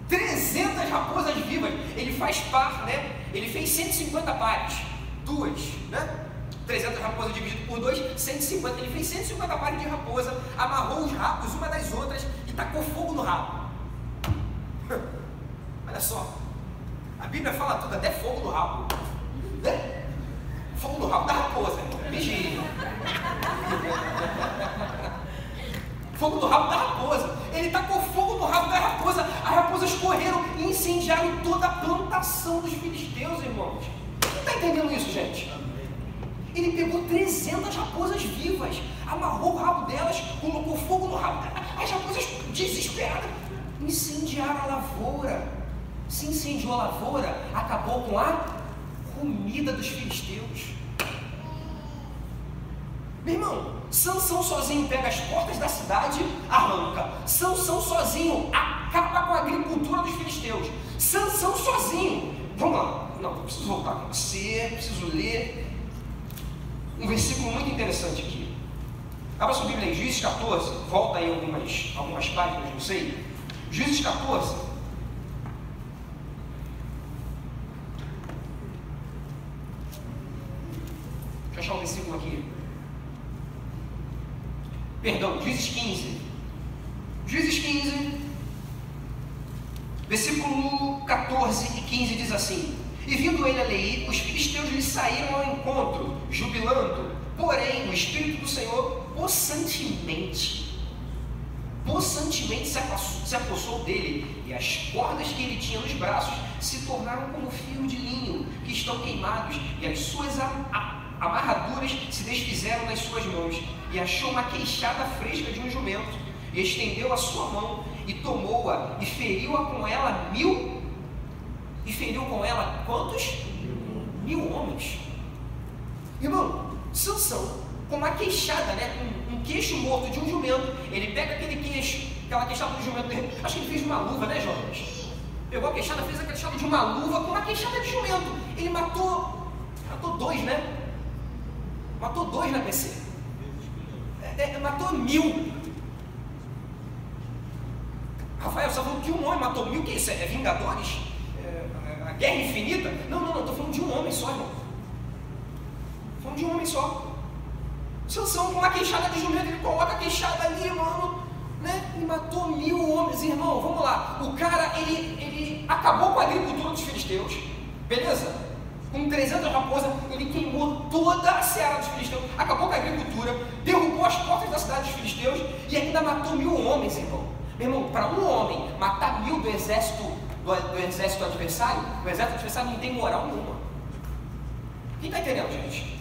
300 raposas vivas. Ele faz par, né? Ele fez 150 pares. Duas, né? 300 raposas dividido por 2, 150. Ele fez 150 pares de raposa, amarrou os rabos uma das outras e tacou fogo no rabo. Olha só. A Bíblia fala tudo, até fogo no rabo. Né? Fogo no rabo da raposa. Vigia. Fogo no rabo da raposa. Ele tacou fogo no rabo da raposa. As raposas correram e incendiaram toda a plantação dos filisteus, irmãos. Não está entendendo isso, gente? Ele pegou 300 raposas vivas, amarrou o rabo delas, colocou fogo no rabo. As raposas, desesperadas, incendiaram a lavoura. Se incendiou a lavoura, acabou com a comida dos filisteus. Meu irmão, Sansão sozinho pega as portas da cidade, arranca. Sansão sozinho acaba com a agricultura dos filisteus. Sansão sozinho. Vamos lá. Não, eu preciso voltar com você, preciso ler um versículo muito interessante aqui. Abra sua Bíblia aí, Juízes 14. Volta aí algumas páginas, não sei. Juízes 14. Deixa eu achar um versículo aqui. Perdão, Juízes 15. Juízes 15, versículo 14 e 15 diz assim: e vindo ele a Leí, os filisteus lhe saíram ao encontro, jubilando. Porém, o Espírito do Senhor possantemente possantemente se apossou dele, e as cordas que ele tinha nos braços se tornaram como fio de linho que estão queimados, e as suas amarraduras se desfizeram das suas mãos. E achou uma queixada fresca de um jumento, e estendeu a sua mão, e tomou-a, e feriu-a com ela e feriu com ela quantos? 1000 homens. Irmão, Sansão, com uma queixada, né, com um queixo morto de um jumento, ele pega aquele queixo, aquela queixada do jumento dele, acho que ele fez uma luva, né, jovens? Pegou a queixada, fez a queixada de uma luva com uma queixada de jumento. Ele matou 2, né? Matou 2 na PC. Matou 1000. Rafael, você falou que um homem matou 1000, que isso? É Vingadores? A Guerra Infinita? Não, estou falando de um homem só, irmão. Estou falando de um homem só. Sansão, com uma queixada de jumento, ele coloca a queixada ali, mano, né? E matou 1000 homens, irmão. Vamos lá. O cara, ele acabou com a agricultura dos filisteus, beleza? Com 300 raposas, ele queimou toda a seara dos filisteus, acabou com a agricultura, derrubou as portas da cidade dos filisteus e ainda matou 1000 homens, irmão. Meu irmão, para um homem matar 1000 do exército adversário, o exército adversário não tem moral nenhuma. Quem está entendendo, gente?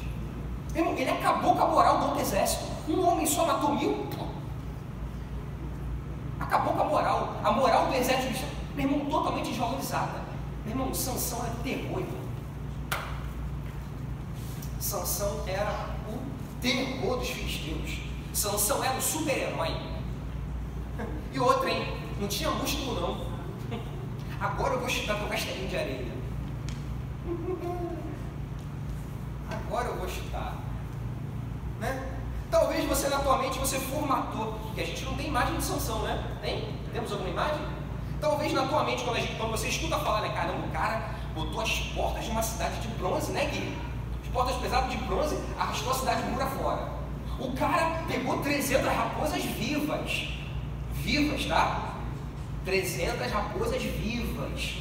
Meu irmão, ele acabou com a moral do outro exército. Um homem só matou 1000? Acabou com a moral do exército, meu irmão, totalmente desvalorizada. Meu irmão, Sansão era terror, irmão. Sansão era o terror dos filisteus. Sansão era o super-herói. E outra, hein? Não tinha músculo, não. Agora eu vou chutar teu castelinho de areia. Agora eu vou chutar. Né? Talvez você na tua mente você formatou, porque a gente não tem imagem de Sansão, né? Tem? Temos alguma imagem? Talvez na tua mente, quando você escuta falar, né? Caramba, o cara botou as portas de uma cidade de bronze, né, Gui? As portas pesadas de bronze, arrastou a cidade de mura fora. O cara pegou 300 raposas vivas. Vivas, tá? 300 raposas vivas.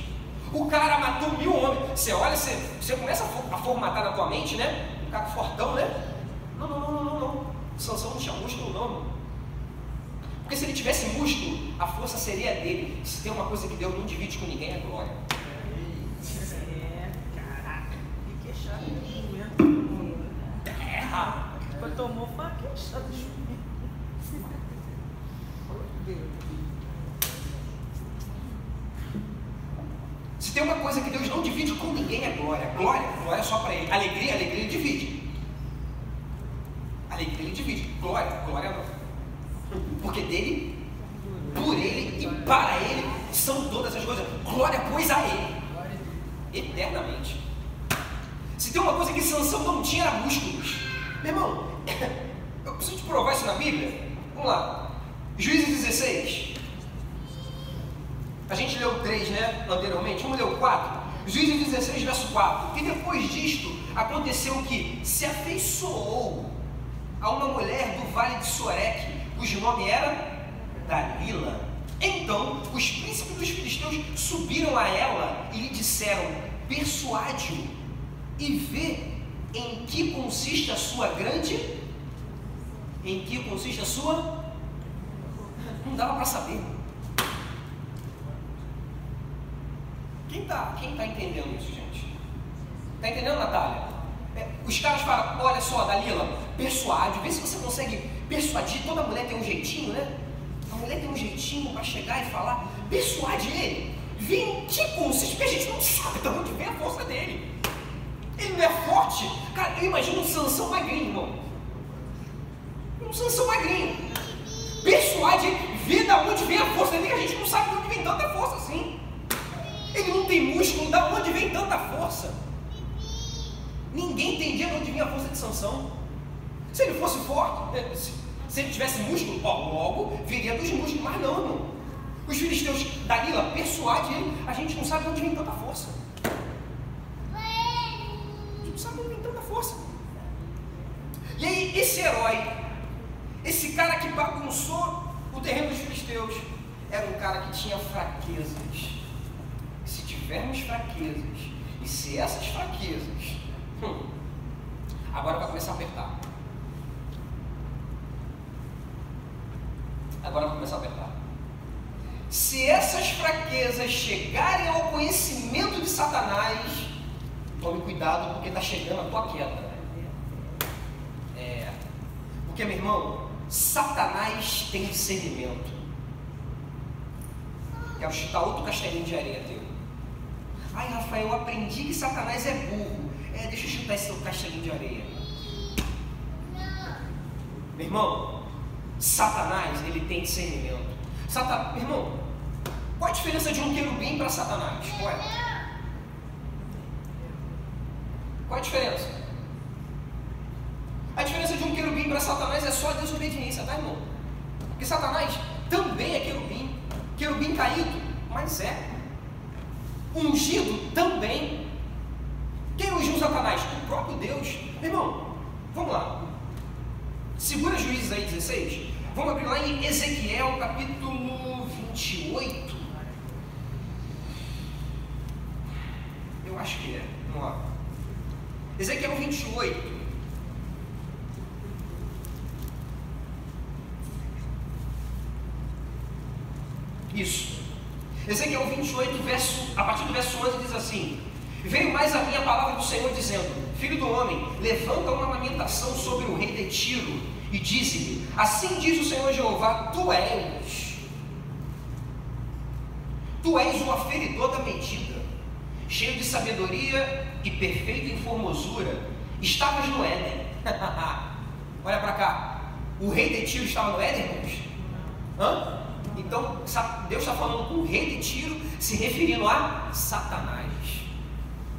O cara matou 1000 homens. Você olha, você começa a formatar na tua mente, né? Um cara fortão, né? Não. Sansão não tinha músculo, não. Porque se ele tivesse músculo, a força seria dele. Se tem uma coisa que Deus não divide com ninguém, é glória. Caraca, que queixada de jumento. Quando tomou foi uma queixada de jumento. Se tem uma coisa que Deus não divide com ninguém, é glória. Glória só para Ele. Alegria Ele divide. Alegria Ele divide. Glória não. Porque dele, por Ele e para Ele são todas as coisas. Glória, pois, a Ele. Eternamente. Se tem uma coisa que Sansão não tinha, era músculos. Meu irmão, eu preciso te provar isso na Bíblia. Vamos lá. Juízes 16. A gente leu 3, né, anteriormente, vamos ler o 4. Juízes 16, verso 4. E depois disto, aconteceu que se afeiçoou a uma mulher do vale de Soreque, cujo nome era Dalila. Então, os príncipes dos filisteus subiram a ela e lhe disseram: persuade-o e vê em que consiste a sua grande... Em que consiste a sua... Não dava para saber. Quem está entendendo isso, gente? Está entendendo, Natália? Os caras falam: olha só, Dalila, persuade, vê se você consegue persuadir. Toda mulher tem um jeitinho, né? A mulher tem um jeitinho para chegar e falar. Persuade ele. Vê em que consiste, porque a gente não sabe de onde vem a força dele. Ele não é forte. Cara, eu imagino um Sansão magrinho, irmão. Um Sansão magrinho. Persuade ele, vê de onde vem a força dele, que a gente não sabe de onde vem tanta força assim. Ele não tem músculo, da onde vem tanta força? Ninguém entendia de onde vinha a força de Sansão. Se ele fosse forte, se ele tivesse músculo, logo viria dos músculos, mas não, irmão. Os filisteus, Dalila, persuade ele, a gente não sabe de onde vem tanta força. A gente não sabe de onde vem tanta força. E aí, esse herói, esse cara que bagunçou o terreno dos filisteus, era um cara que tinha fraquezas. Se tivermos fraquezas, e se essas fraquezas, agora vai começar a apertar. Agora vai começar a apertar. Se essas fraquezas chegarem ao conhecimento de Satanás, tome cuidado, porque está chegando a tua queda. Porque, meu irmão, Satanás tem discernimento. Quero chutar outro castelinho de areia teu. Ai, Rafael, eu aprendi que Satanás é burro. Deixa eu chutar esse teu castelinho de areia. Meu irmão, Satanás, ele tem discernimento. Meu irmão, qual a diferença de um querubim para Satanás? Qual é? Qual a diferença? A diferença de um querubim para Satanás é só a desobediência, tá, irmão? Porque Satanás também é querubim. Querubim caído, mas é. Ungido também. Quem ungiu Satanás? O próprio Deus. Meu irmão, vamos lá. Segura Juízes aí 16. Vamos abrir lá em Ezequiel capítulo 28. Eu acho que é. Vamos lá. Ezequiel 28. Isso. Ezequiel 28, a partir do verso 11 diz assim: veio mais a minha palavra do Senhor dizendo: filho do homem, levanta uma lamentação sobre o rei de Tiro e dize-lhe: assim diz o Senhor Jeová, tu és um aferidor da medida, cheio de sabedoria e perfeito em formosura, estavas no Éden. Olha para cá, o rei de Tiro estava no Éden, irmãos? Então Deus está falando com o rei de Tiro, se referindo a Satanás,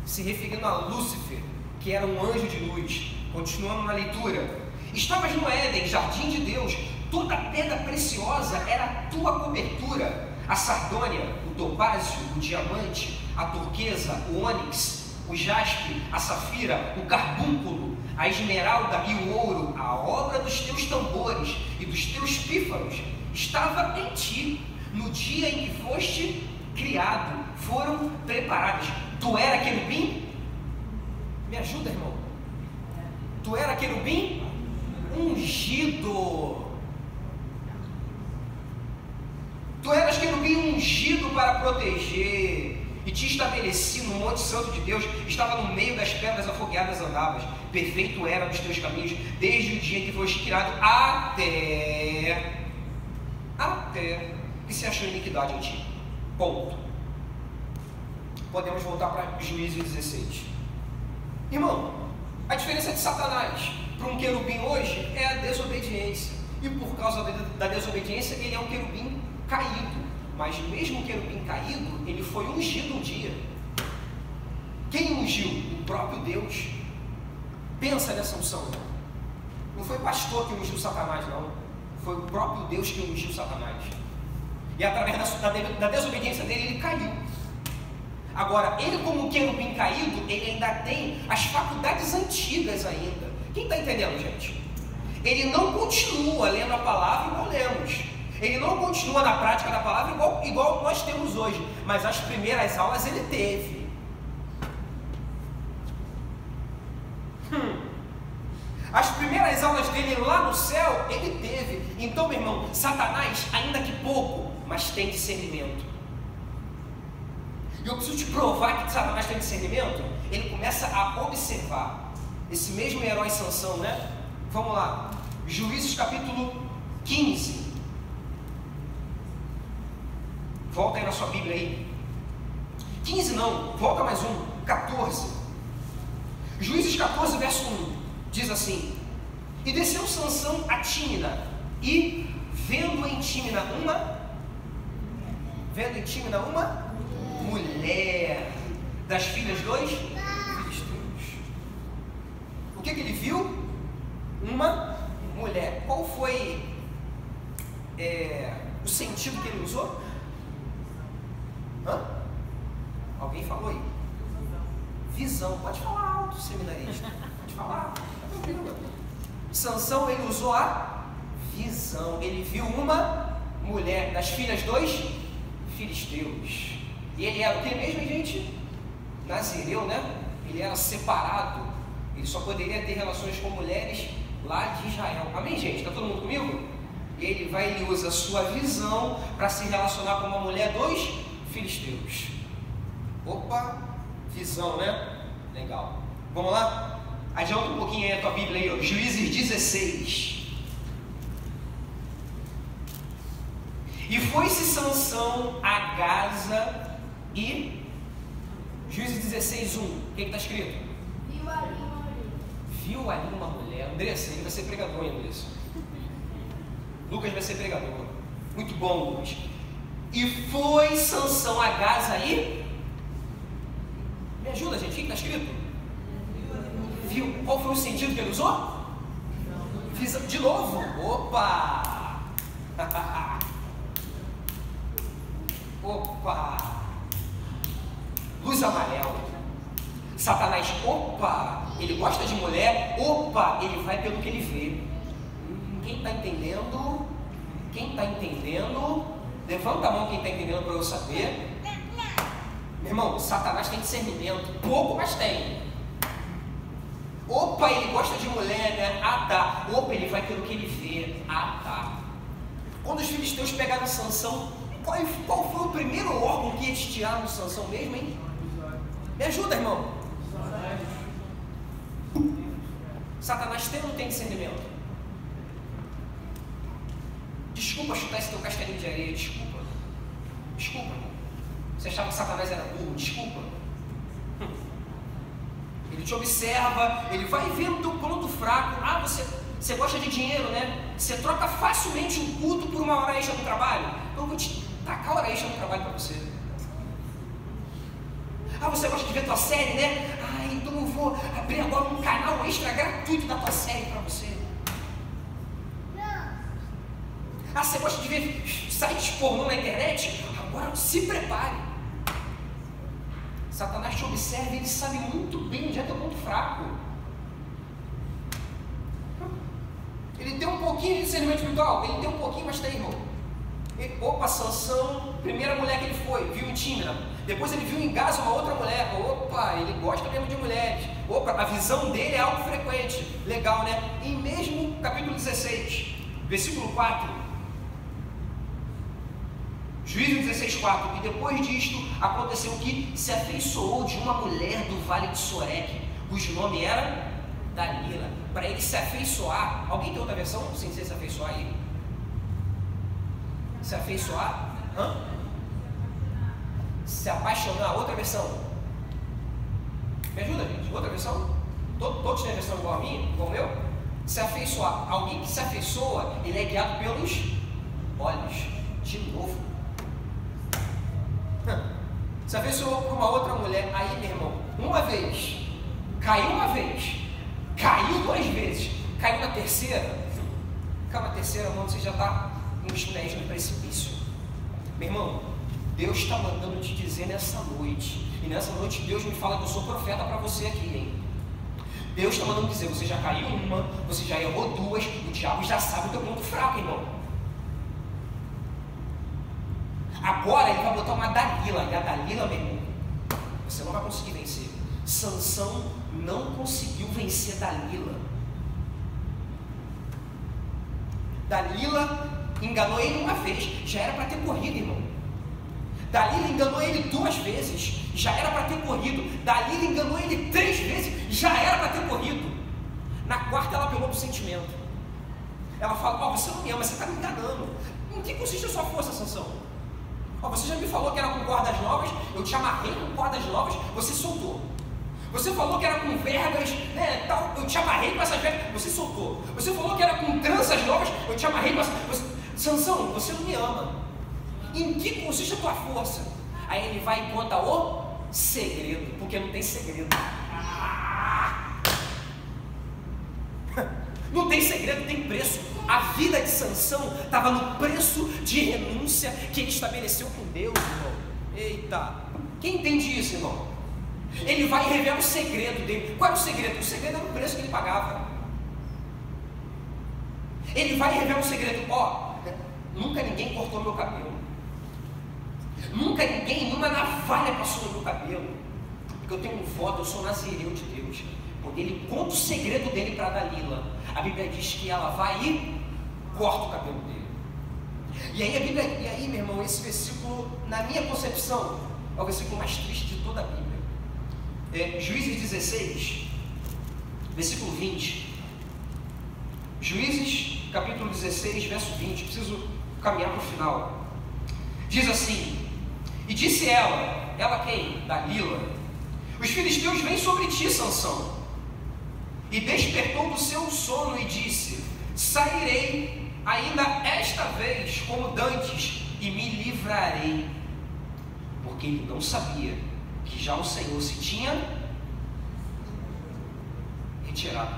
se referindo a Lúcifer, que era um anjo de luz. Continuando na leitura: estavas no Éden, jardim de Deus, toda pedra preciosa era a tua cobertura, a sardônia, o topázio, o diamante, a turquesa, o ônix, o jaspe, a safira, o carbúnculo, a esmeralda e o ouro, a obra dos teus tambores e dos teus pífaros, estava em ti, no dia em que foste criado, foram preparadas. Tu era querubim? Me ajuda, irmão. Tu era querubim ungido. Tu eras querubim ungido para proteger, e te estabeleci no Monte Santo de Deus, estava no meio das pedras afogueadas andavas, perfeito era dos teus caminhos, desde o dia em que foste criado até que se achou iniquidade em ti. Ponto. Podemos voltar para Juízes 16. Irmão, a diferença de Satanás para um querubim hoje é a desobediência. E por causa da desobediência, ele é um querubim caído. Mas mesmo o querubim caído, ele foi ungido um dia. Quem ungiu? O próprio Deus. Pensa nessa unção. Não foi o pastor que ungiu Satanás, não. Foi o próprio Deus que ungiu Satanás. E através da desobediência dele, ele caiu. Agora, ele como querubim caído, ele ainda tem as faculdades antigas ainda. Quem está entendendo, gente? Ele não continua lendo a palavra igual lemos. Ele não continua na prática da palavra igual nós temos hoje. Mas as primeiras aulas ele teve. As primeiras aulas dele lá no céu, ele teve. Então, meu irmão, Satanás, ainda que pouco, mas tem discernimento. E eu preciso te provar que Satanás tem discernimento. Ele começa a observar. Esse mesmo herói Sansão, né? Vamos lá. Juízes capítulo 15. Volta aí na sua Bíblia aí. 15 não, volta mais um. 14. Juízes 14, verso 1. Diz assim: e desceu Sansão a Tímina, e vendo em Tímina uma mulher das filhas dos filisteus. O que ele viu? Uma mulher. Qual foi o sentido que ele usou? Alguém falou aí? Visão. Pode falar alto, seminarista. Pode falar. Sansão, ele usou a visão. Ele viu uma mulher das filhas dos filisteus. E ele era o que mesmo, gente? Nazireu, né? Ele era separado. Ele só poderia ter relações com mulheres lá de Israel. Amém, gente? Está todo mundo comigo? Ele usa a sua visão para se relacionar com uma mulher dos filisteus. Opa, visão, né? Legal. Vamos lá? Adianta um pouquinho aí a tua Bíblia aí, ó. Juízes 16. E foi-se Sansão a Gaza e... Juízes 16, 1. O que está escrito? Viu ali uma mulher. Andressa, ele vai ser pregador, hein, Andressa? Lucas vai ser pregador. Muito bom, Lucas. E foi Sansão a Gaza e... Me ajuda, gente. O que está escrito? Viu? Qual foi o sentido que ele usou? De novo. Opa! Opa! Luz amarela. Satanás, opa! Ele gosta de mulher, opa! Ele vai pelo que ele vê. Quem está entendendo? Quem está entendendo? Levanta a mão quem está entendendo para eu saber. Meu irmão, Satanás tem discernimento. Pouco, mas tem. Opa, ele gosta de mulher, né? Ah, tá. Opa, ele vai pelo que ele vê. Ah, tá. Quando os filisteus pegaram Sansão, qual foi o primeiro órgão que eles tiraram de Sansão mesmo, hein? Me ajuda, irmão. Satanás tem ou não tem discernimento? Desculpa chutar esse teu castelinho de areia, desculpa. Desculpa, irmão. Você achava que Satanás era burro? Desculpa. Ele te observa, ele vai vendo o teu ponto fraco. Ah, você gosta de dinheiro, né? Você troca facilmente um culto por uma hora extra no trabalho. Então eu vou te tacar a hora extra no trabalho para você. Ah, você gosta de ver tua série, né? Ah, então eu vou abrir agora um canal extra gratuito da tua série para você. Ah, você gosta de ver sites pornô na internet? Agora se prepare. Satanás te observa e ele sabe muito bem onde é teu ponto fraco. Ele tem um pouquinho de discernimento espiritual, ele tem um pouquinho, mas tem, irmão. Opa, Sansão, primeira mulher que ele foi, viu em Tímina. Depois ele viu em Gaza uma outra mulher. Opa, ele gosta mesmo de mulheres. Opa, a visão dele é algo frequente. Legal, né? E mesmo capítulo 16, versículo 4. Juízes 16, 4. E depois disto aconteceu que se afeiçoou de uma mulher do vale de Soreque, cujo nome era Dalila. Para ele se afeiçoar. Alguém tem outra versão sem ser se afeiçoar aí? Se afeiçoar? Hã? Se apaixonar. Outra versão. Me ajuda, gente? Outra versão? Todos têm a versão igual a minha? Igual o meu? Se afeiçoar. Alguém que se afeiçoa, ele é guiado pelos olhos. De novo. Se afeiçoou por uma outra mulher. Aí, meu irmão, uma vez, caiu uma vez, caiu duas vezes, caiu na terceira. Caiu na terceira, mano, você já está uns pés no precipício. Meu irmão, Deus está mandando te dizer nessa noite, e nessa noite Deus me fala que eu sou profeta para você aqui, hein? Deus está mandando dizer, você já caiu uma, você já errou duas, o diabo já sabe o teu ponto fraco, irmão. Agora ele vai botar uma Dalila, e a Dalila, meu irmão, você não vai conseguir vencer. Sansão não conseguiu vencer Dalila. Dalila enganou ele uma vez, já era para ter corrido, irmão. Dalila enganou ele duas vezes, já era para ter corrido. Dalila enganou ele 3 vezes, já era para ter corrido. Na quarta ela pegou pro sentimento. Ela fala, você não me ama, você está me enganando. Em que consiste a sua força, Sansão? Você já me falou que era com cordas novas, eu te amarrei com cordas novas, você soltou. Você falou que era com vergas, né, tal, eu te amarrei com essas vergas, você soltou. Você falou que era com tranças novas, eu te amarrei com essas... Sansão, você não me ama. Em que consiste a tua força? Aí ele vai e conta o segredo, porque não tem segredo. Não tem segredo, tem preço. A vida de Sansão estava no preço de renúncia que ele estabeleceu com Deus, irmão. Eita, quem entende isso, irmão? Ele vai e revela o segredo dele. Qual era o segredo? O segredo era o preço que ele pagava. Ele vai e revela o segredo. Nunca ninguém cortou meu cabelo. Nunca ninguém, numa navalha passou no meu cabelo. Porque eu tenho um voto, eu sou nazireu de Deus. Quando ele conta o segredo dele para Dalila, a Bíblia diz que ela vai e corta o cabelo dele. E aí, meu irmão, esse versículo, na minha concepção, é o versículo mais triste de toda a Bíblia. Juízes 16, versículo 20. Juízes, capítulo 16, verso 20. Preciso caminhar para o final. Diz assim: e disse ela quem? Dalila: os filisteus vêm sobre ti, Sansão. E despertou do seu sono e disse: sairei ainda esta vez como dantes e me livrarei. Porque ele não sabia que já o Senhor se tinha retirado.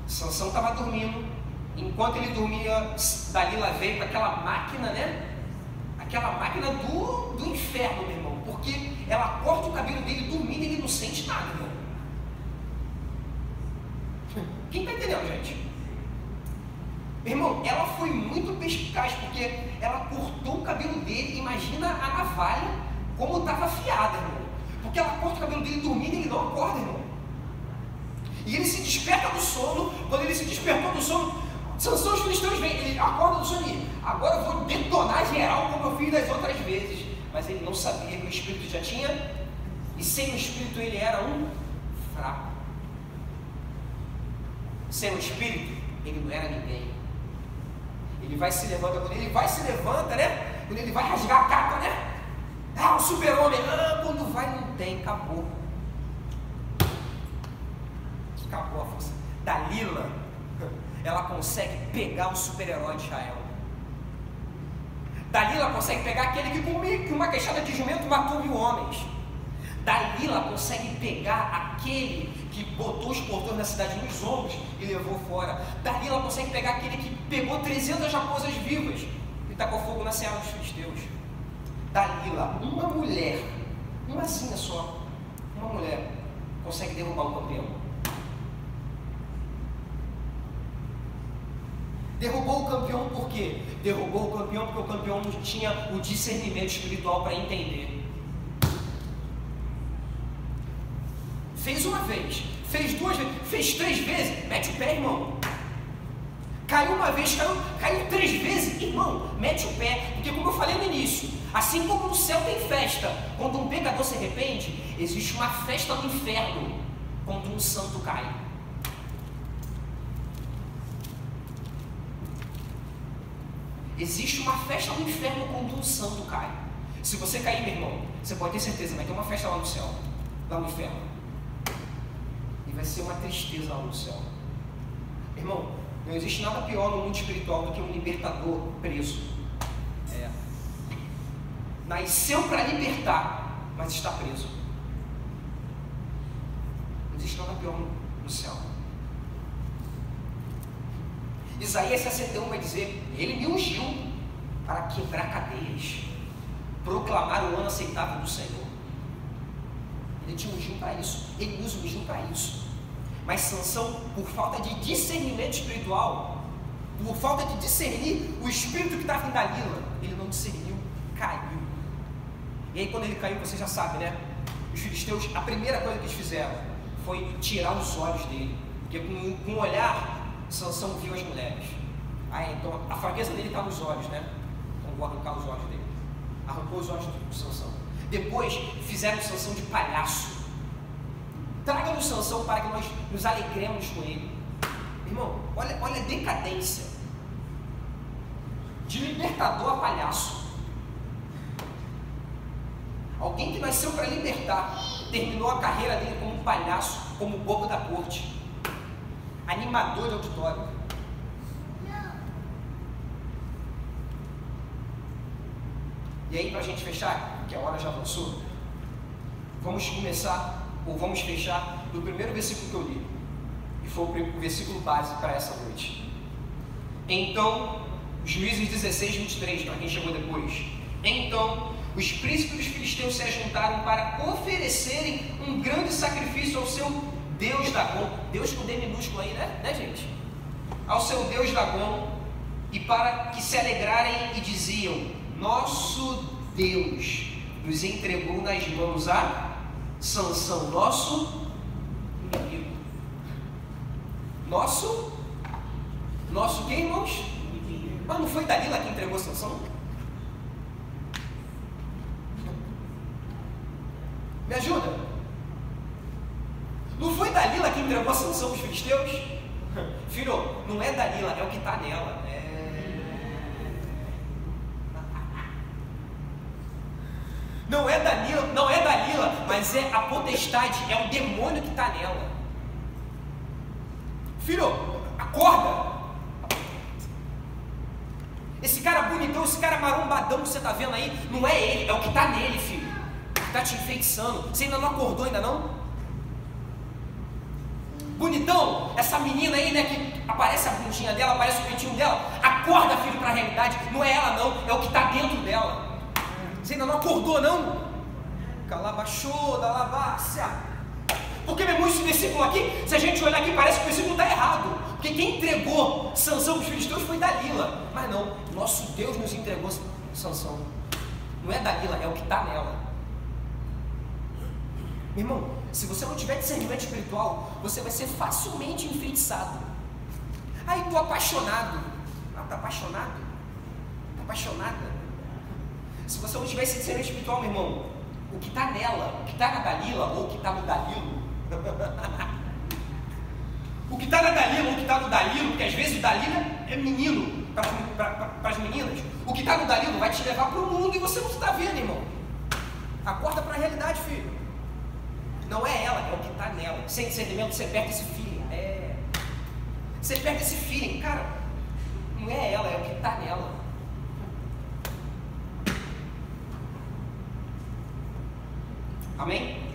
Sansão estava dormindo. Enquanto ele dormia, Dalila veio com aquela máquina, né? Aquela máquina do inferno, meu irmão. Porque ela corta o cabelo dele dormindo e ele não sente nada, irmão. Quem está entendendo, gente? Meu irmão, ela foi muito perspicaz, porque ela cortou o cabelo dele. Imagina a navalha como estava afiada, irmão. Porque ela corta o cabelo dele dormindo e ele não acorda, irmão. E ele se desperta do sono. Quando ele se despertou do sono, Sansão, os filisteus vêm, ele acorda do sono e agora eu vou detonar geral como eu fiz das outras vezes. Mas ele não sabia que o Espírito já tinha, e sem o Espírito ele era um fraco. Sem o Espírito ele não era ninguém. Ele vai se levanta, quando ele vai se levanta, né? Quando ele vai rasgar a capa, né? O super-homem, quando vai não tem, acabou. Acabou a força. Dalila, ela consegue pegar o super-herói de Israel. Dalila consegue pegar aquele que com uma queixada de jumento matou 1000 homens. Dalila consegue pegar aquele que botou os portões da cidade nos ombros e levou fora. Dalila consegue pegar aquele que pegou 300 raposas vivas e tacou fogo na seara dos filisteus. Dalila, uma mulher, umazinha só, uma mulher, consegue derrubar um campeão. Derrubou o campeão por quê? Derrubou o campeão porque o campeão não tinha o discernimento espiritual para entender. Fez uma vez, fez 2 vezes, fez 3 vezes, mete o pé, irmão. Caiu uma vez, caiu 3 vezes, irmão, mete o pé. Porque como eu falei no início, assim como no céu tem festa quando um pecador se arrepende, existe uma festa no inferno quando um santo cai. Existe uma festa no inferno quando um santo cai. Se você cair, meu irmão, você pode ter certeza, vai ter uma festa lá no céu, lá no inferno. E vai ser uma tristeza lá no céu. Irmão, não existe nada pior no mundo espiritual do que um libertador preso. Nasceu para libertar, mas está preso. Não existe nada pior no céu. Isaías 61 vai dizer: ele me ungiu para quebrar cadeias, proclamar o ano aceitável do Senhor. Ele te ungiu para isso, ele nos ungiu para isso. Mas Sansão, por falta de discernimento espiritual, por falta de discernir o espírito que estava em Dalila, ele não discerniu, caiu. E aí quando ele caiu, você já sabe, né? Os filisteus, a primeira coisa que eles fizeram foi tirar os olhos dele, porque com um olhar Sansão viu as mulheres. Então a fraqueza dele está nos olhos, né? Então vou arrancar os olhos dele. Arrancou os olhos do Sansão. Depois fizeram o Sansão de palhaço. Traga-nos Sansão para que nós nos alegremos com ele. Irmão, olha a decadência. De libertador a palhaço. Alguém que nasceu para libertar, terminou a carreira dele como palhaço, como bobo da corte. Animador de auditório. E aí, para a gente fechar, que a hora já avançou, vamos começar, ou vamos fechar no primeiro versículo que eu li, e foi o versículo base para essa noite. Então, Juízes 16, 23, para quem chegou depois. Então, os príncipes dos filisteus se ajuntaram para oferecerem um grande sacrifício ao seu Deus Dagom, Deus com D minúsculo aí, né gente? Ao seu Deus Dagom, e para que se alegrarem e diziam: nosso Deus nos entregou nas mãos a Sansão, nosso inimigo. Nosso que, irmãos? Mas não foi Dalila que entregou Sansão? Me ajuda? Não foi Dalila que entregou Sansão para os filisteus? Filho, não é Dalila, é o que está nela. Não é Dalila, mas é a potestade, é o demônio que está nela. Filho, acorda! Esse cara bonitão, esse cara marombadão que você está vendo aí, não é ele, é o que está nele, filho. Que está te enfeitiçando. Você ainda não acordou, ainda não? Bonitão, essa menina aí, né, que aparece a bundinha dela, aparece o peitinho dela. Acorda, filho, para a realidade. Não é ela, não, é o que está dentro dela. Você ainda não acordou, não? Calabachou da lavácia. Porque, meu irmão, esse versículo aqui, se a gente olhar aqui, parece que o versículo está errado. Porque quem entregou Sansão para os filisteus foi Dalila. Mas não, nosso Deus nos entregou Sansão. Não é Dalila, é o que está nela. Meu irmão, se você não tiver discernimento espiritual, você vai ser facilmente enfeitiçado. Aí tu apaixonado. Ah, tá apaixonado? Tá apaixonada? Se você não tiver esse discernimento espiritual, meu irmão, o que está nela, o que está na Dalila, ou o que está no Dalilo, o que está na Dalila, ou o que está no Dalilo, porque às vezes o Dalila é menino para as meninas, o que está no Dalilo vai te levar para o mundo e você não está vendo, irmão. Acorda para a realidade, filho. Não é ela, é o que está nela. Sem discernimento você perde esse feeling. Você perde esse feeling, cara. Não é ela, é o que está nela. Amém?